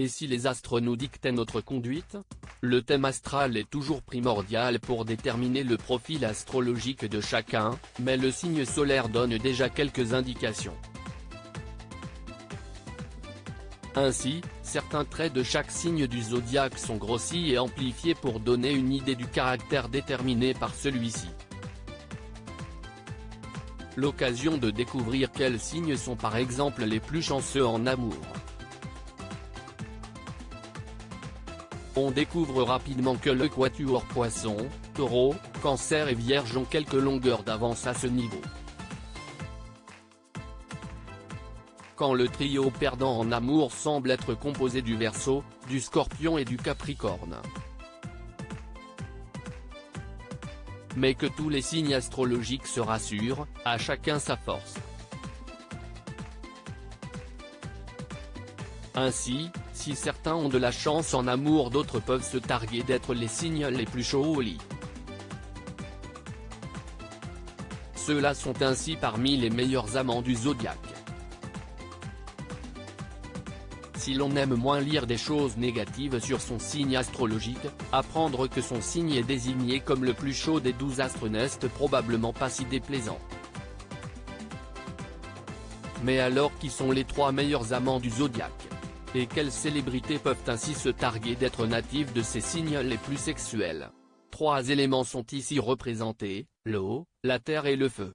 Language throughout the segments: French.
Et si les astres nous dictaient notre conduite? Le thème astral est toujours primordial pour déterminer le profil astrologique de chacun, mais le signe solaire donne déjà quelques indications. Ainsi, certains traits de chaque signe du zodiaque sont grossis et amplifiés pour donner une idée du caractère déterminé par celui-ci. L'occasion de découvrir quels signes sont par exemple les plus chanceux en amour. On découvre rapidement que le quatuor Poisson, Taureau, Cancer et Vierge ont quelques longueurs d'avance à ce niveau. Quand le trio perdant en amour semble être composé du Verseau, du Scorpion et du Capricorne. Mais que tous les signes astrologiques se rassurent, à chacun sa force. Ainsi, si certains ont de la chance en amour, d'autres peuvent se targuer d'être les signes les plus chauds au lit. Ceux-là sont ainsi parmi les meilleurs amants du zodiaque. Si l'on aime moins lire des choses négatives sur son signe astrologique, apprendre que son signe est désigné comme le plus chaud des 12 astres n'est probablement pas si déplaisant. Mais alors, qui sont les 3 meilleurs amants du zodiaque? Et quelles célébrités peuvent ainsi se targuer d'être natifs de ces signes les plus sexuels? 3 éléments sont ici représentés, l'eau, la terre et le feu.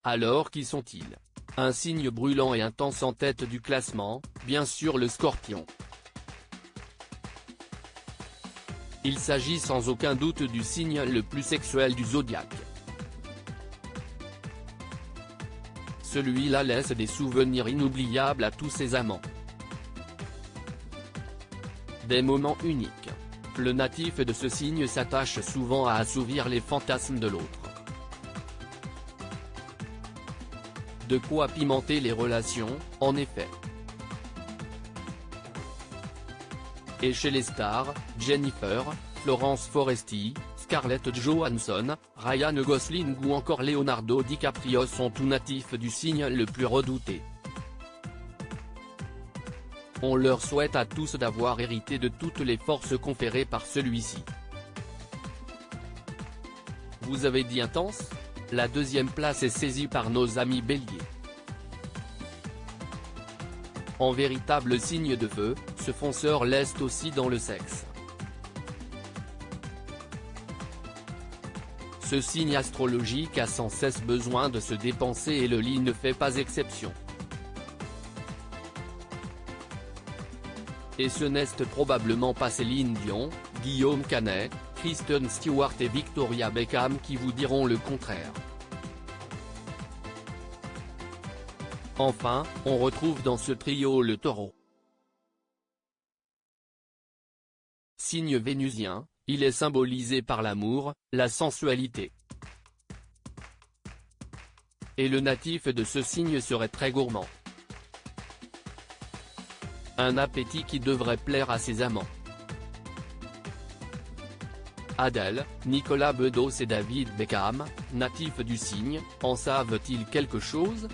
Alors qui sont-ils? Un signe brûlant et intense en tête du classement, bien sûr le Scorpion. Il s'agit sans aucun doute du signe le plus sexuel du zodiaque. Celui-là laisse des souvenirs inoubliables à tous ses amants. Des moments uniques. Le natif de ce signe s'attache souvent à assouvir les fantasmes de l'autre. De quoi pimenter les relations, en effet. Et chez les stars, Jennifer, Florence Foresti, Scarlett Johansson, Ryan Gosling ou encore Leonardo DiCaprio sont tous natifs du signe le plus redouté. On leur souhaite à tous d'avoir hérité de toutes les forces conférées par celui-ci. Vous avez dit intense? La 2e place est saisie par nos amis Bélier. En véritable signe de feu, ce fonceur l'est aussi dans le sexe. Ce signe astrologique a sans cesse besoin de se dépenser et le lit ne fait pas exception. Et ce n'est probablement pas Céline Dion, Guillaume Canet, Kristen Stewart et Victoria Beckham qui vous diront le contraire. Enfin, on retrouve dans ce trio le Taureau. Signe vénusien, il est symbolisé par l'amour, la sensualité. Et le natif de ce signe serait très gourmand. Un appétit qui devrait plaire à ses amants. Adèle, Nicolas Bedos et David Beckham, natifs du signe, en savent-ils quelque chose?